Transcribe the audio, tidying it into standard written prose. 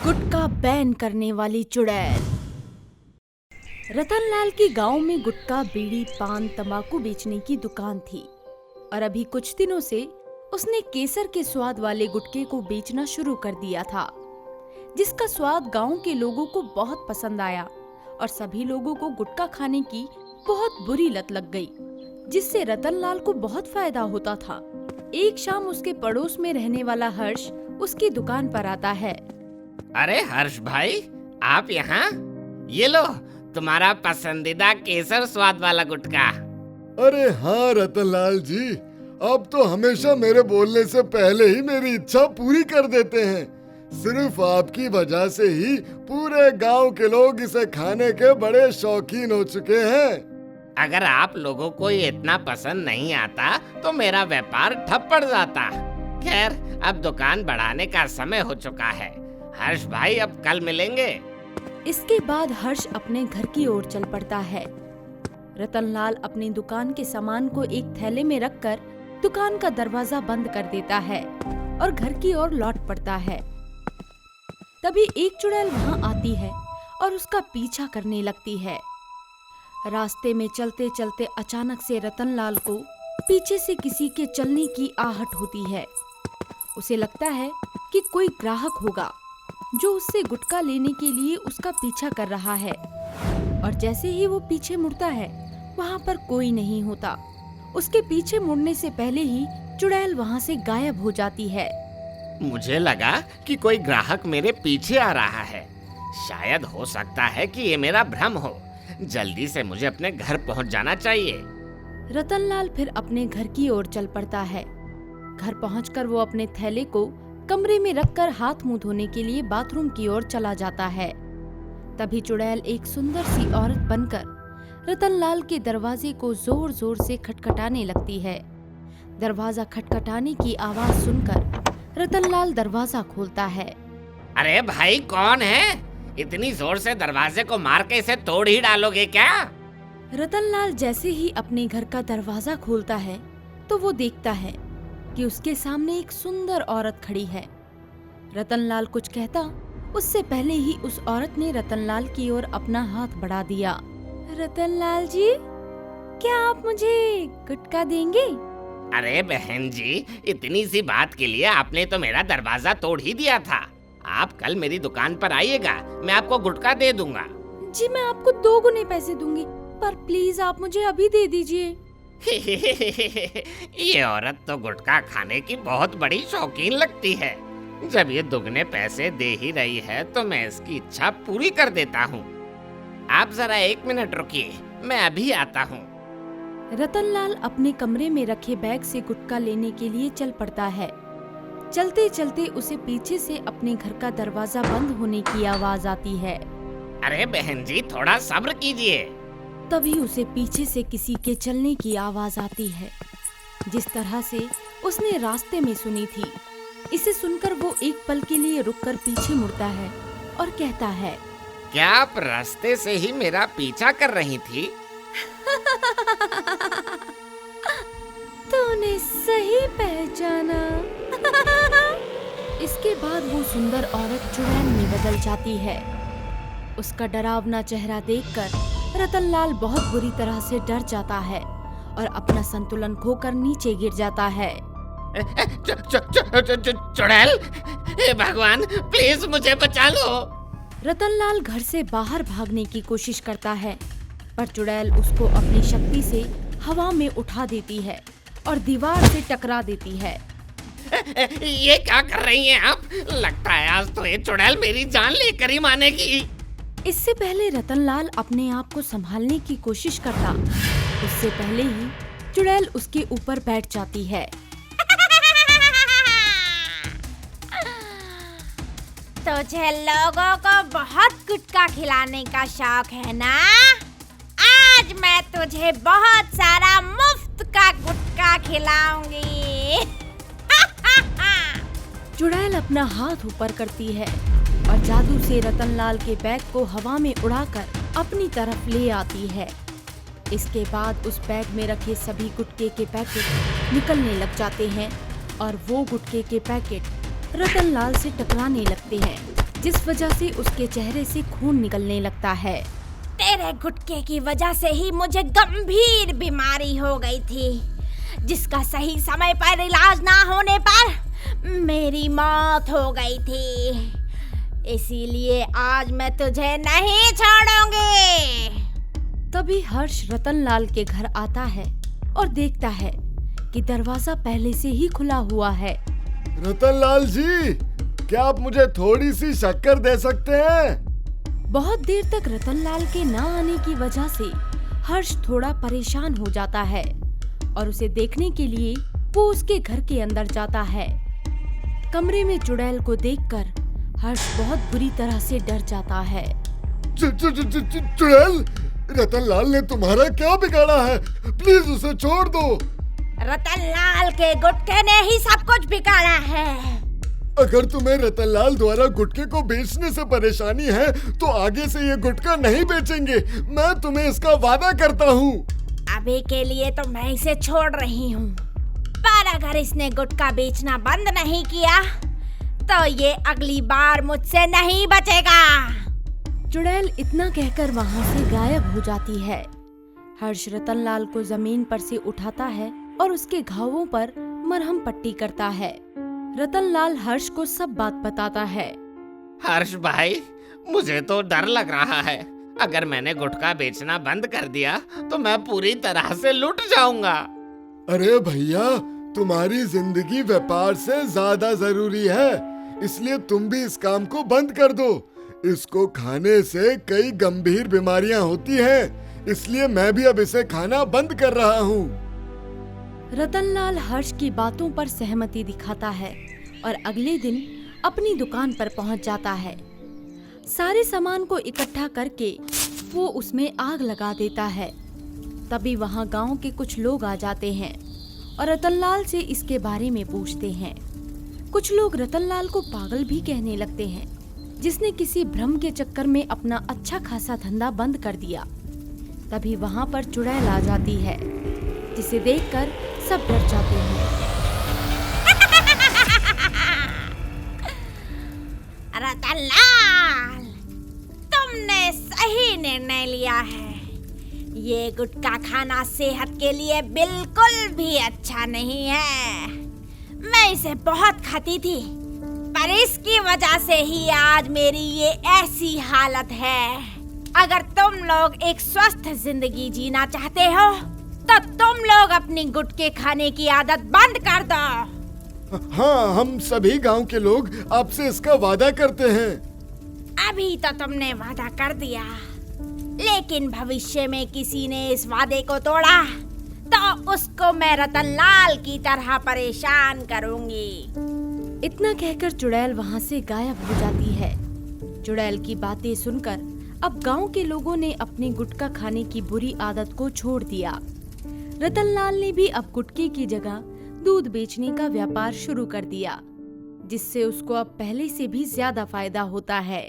गुटखा ban करने वाली चुड़ैल। रतनलाल के गांव में गुटखा, बीड़ी, पान, तंबाकू बेचने की दुकान थी और अभी कुछ दिनों से उसने केसर के स्वाद वाले गुटखे को बेचना शुरू कर दिया था, जिसका स्वाद गांव के लोगों को बहुत पसंद आया और सभी लोगों को गुटखा खाने की बहुत बुरी लत लग गई, जिससे रतनलाल को बहुत फायदा होता था। एक शाम उसके पड़ोस में रहने वाला हर्ष उसकी दुकान पर आता है। अरे हर्ष भाई, आप यहाँ? ये लो तुम्हारा पसंदीदा केसर स्वाद वाला गुटखा। अरे हाँ रतनलाल जी, आप तो हमेशा मेरे बोलने से पहले ही मेरी इच्छा पूरी कर देते हैं। सिर्फ आपकी वजह से ही पूरे गांव के लोग इसे खाने के बड़े शौकीन हो चुके हैं। अगर आप लोगों को ये इतना पसंद नहीं आता तो मेरा व्यापार ठप पड़ जाता। खैर, अब दुकान बढ़ाने का समय हो चुका है। हर्ष भाई, अब कल मिलेंगे। इसके बाद हर्ष अपने घर की ओर चल पड़ता है। रतनलाल अपनी दुकान के सामान को एक थैले में रखकर दुकान का दरवाजा बंद कर देता है और घर की ओर लौट पड़ता है। तभी एक चुड़ैल वहां आती है और उसका पीछा करने लगती है। रास्ते में चलते चलते अचानक से रतनलाल को पीछे से किसी के चलने की आहट होती है। उसे लगता है कि कोई ग्राहक होगा जो उससे गुटखा लेने के लिए उसका पीछा कर रहा है, और जैसे ही वो पीछे मुड़ता है वहाँ पर कोई नहीं होता। उसके पीछे मुड़ने से पहले ही चुड़ैल वहाँ से गायब हो जाती है। मुझे लगा कि कोई ग्राहक मेरे पीछे आ रहा है। शायद हो सकता है कि ये मेरा भ्रम हो। जल्दी से मुझे अपने घर पहुँच जाना चाहिए। रतनलाल फिर अपने घर की ओर चल पड़ता है। घर पहुंचकर वो अपने थैले को कमरे में रखकर हाथ मुंह धोने के लिए बाथरूम की ओर चला जाता है। तभी चुड़ैल एक सुंदर सी औरत बनकर रतनलाल के दरवाजे को जोर जोर से खटखटाने लगती है। दरवाजा खटखटाने की आवाज सुनकर रतनलाल दरवाजा खोलता है। अरे भाई, कौन है? इतनी जोर से दरवाजे को मार के इसे तोड़ ही डालोगे क्या? रतनलाल जैसे ही अपने घर का दरवाजा खोलता है तो वो देखता है कि उसके सामने एक सुंदर औरत खड़ी है। रतनलाल कुछ कहता उससे पहले ही उस औरत ने रतनलाल की ओर अपना हाथ बढ़ा दिया। रतनलाल जी, क्या आप मुझे गुटखा देंगे? अरे बहन जी, इतनी सी बात के लिए आपने तो मेरा दरवाजा तोड़ ही दिया था। आप कल मेरी दुकान पर आइएगा, मैं आपको गुटखा दे दूंगा। जी, मैं आपको 2 गुने पैसे दूंगी, पर प्लीज आप मुझे अभी दे दीजिए। ये औरत तो गुटखा खाने की बहुत बड़ी शौकीन लगती है। जब ये दुगने पैसे दे ही रही है तो मैं इसकी इच्छा पूरी कर देता हूँ। आप जरा 1 मिनट रुकिए, मैं अभी आता हूँ। रतनलाल अपने कमरे में रखे बैग से गुटखा लेने के लिए चल पड़ता है। चलते चलते उसे पीछे से अपने घर का दरवाजा बंद होने की आवाज आती है। अरे बहन जी, थोड़ा सब्र कीजिए। तभी उसे पीछे से किसी के चलने की आवाज आती है, जिस तरह से उसने रास्ते में सुनी थी। इसे सुनकर वो एक पल के लिए रुककर पीछे मुड़ता है और कहता है, क्या आप रास्ते से ही मेरा पीछा कर रही थी? तूने सही पहचाना। इसके बाद वो सुंदर औरत चुड़ैल में बदल जाती है। उसका डरावना चेहरा देखकर रतनलाल बहुत बुरी तरह से डर जाता है और अपना संतुलन खोकर नीचे गिर जाता है। चुड़ैल, भगवान प्लीज मुझे बचा लो। रतनलाल घर से बाहर भागने की कोशिश करता है, पर चुड़ैल उसको अपनी शक्ति से हवा में उठा देती है और दीवार से टकरा देती है। ये क्या कर रही हैं आप? लगता है आज तो ये चुड़ैल मेरी जान लेकर ही मानेगी। इससे पहले रतनलाल अपने आप को संभालने की कोशिश करता, उससे पहले ही चुड़ैल उसके ऊपर बैठ जाती है। तुझे लोगों को बहुत गुटखा खिलाने का शौक है ना? आज मैं तुझे बहुत सारा मुफ्त का गुटखा खिलाऊंगी। चुड़ैल अपना हाथ ऊपर करती है और जादू से रतनलाल के बैग को हवा में उड़ाकर अपनी तरफ ले आती है। इसके बाद उस बैग में रखे सभी गुटखे के पैकेट निकलने लग जाते हैं और वो गुटखे के पैकेट रतनलाल से टकराने लगते हैं, जिस वजह से उसके चेहरे से खून निकलने लगता है। तेरे गुटके की वजह से ही मुझे गंभीर बीमारी हो गई थी, जिसका सही समय पर इलाज ना होने पर मेरी मौत हो गई थी। इसीलिए आज मैं तुझे नहीं छोड़ूंगी। तभी हर्ष रतनलाल के घर आता है और देखता है कि दरवाजा पहले से ही खुला हुआ है। रतनलाल जी, क्या आप मुझे थोड़ी सी शक्कर दे सकते हैं? बहुत देर तक रतनलाल के न आने की वजह से हर्ष थोड़ा परेशान हो जाता है और उसे देखने के लिए वो उसके घर के अंदर जाता है। कमरे में चुड़ैल को देखकर हर्ष बहुत बुरी तरह से डर जाता है। चुड़ैल, रतनलाल ने तुम्हारा क्या बिगाड़ा है? प्लीज उसे छोड़ दो। रतनलाल के गुटके ने ही सब कुछ बिगाड़ा है। अगर तुम्हें रतनलाल द्वारा गुटके को बेचने से परेशानी है तो आगे से ये गुटका नहीं बेचेंगे। मैं तुम्हें इसका वादा करता हूँ। अभी के लिए तो मैं इसे छोड़ रही हूँ, पर अगर इसने गुटखा बेचना बंद नहीं किया तो ये अगली बार मुझसे नहीं बचेगा। चुड़ैल इतना कहकर वहाँ से गायब हो जाती है। हर्ष रतनलाल को जमीन पर से उठाता है और उसके घावों पर मरहम पट्टी करता है। रतनलाल हर्ष को सब बात बताता है। हर्ष भाई, मुझे तो डर लग रहा है। अगर मैंने गुटखा बेचना बंद कर दिया तो मैं पूरी तरह से लुट जाऊंगा। अरे भैया, तुम्हारी जिंदगी व्यापार से ज्यादा जरूरी है, इसलिए तुम भी इस काम को बंद कर दो। इसको खाने से कई गंभीर बीमारियां होती हैं, इसलिए मैं भी अब इसे खाना बंद कर रहा हूँ। रतनलाल हर्ष की बातों पर सहमति दिखाता है और अगले दिन अपनी दुकान पर पहुंच जाता है। सारे सामान को इकट्ठा करके वो उसमें आग लगा देता है। तभी वहां गांव के कुछ लोग आ जाते हैं और रतनलाल से इसके बारे में पूछते हैं। कुछ लोग रतनलाल को पागल भी कहने लगते हैं, जिसने किसी भ्रम के चक्कर में अपना अच्छा खासा धंधा बंद कर दिया। तभी वहां पर चुड़ैल आ जाती है, जिसे देखकर सब डर जाते हैं। रतनलाल, तुमने सही निर्णय लिया है। ये गुटखा खाना सेहत के लिए बिल्कुल भी अच्छा नहीं है। मैं इसे बहुत खाती थी, पर इसकी वजह से ही आज मेरी ये ऐसी हालत है। अगर तुम लोग एक स्वस्थ जिंदगी जीना चाहते हो तो तुम लोग अपनी गुटके खाने की आदत बंद कर दो। हाँ, हम सभी गांव के लोग आपसे इसका वादा करते हैं। अभी तो तुमने वादा कर दिया, लेकिन भविष्य में किसी ने इस वादे को तोड़ा तो उसको मैं रतनलाल की तरह परेशान करूंगी। इतना कहकर चुड़ैल वहाँ से गायब हो जाती है। चुड़ैल की बातें सुनकर अब गांव के लोगों ने अपनी गुटखा खाने की बुरी आदत को छोड़ दिया। रतनलाल ने भी अब गुटखे की जगह दूध बेचने का व्यापार शुरू कर दिया, जिससे उसको अब पहले से भी ज्यादा फायदा होता है।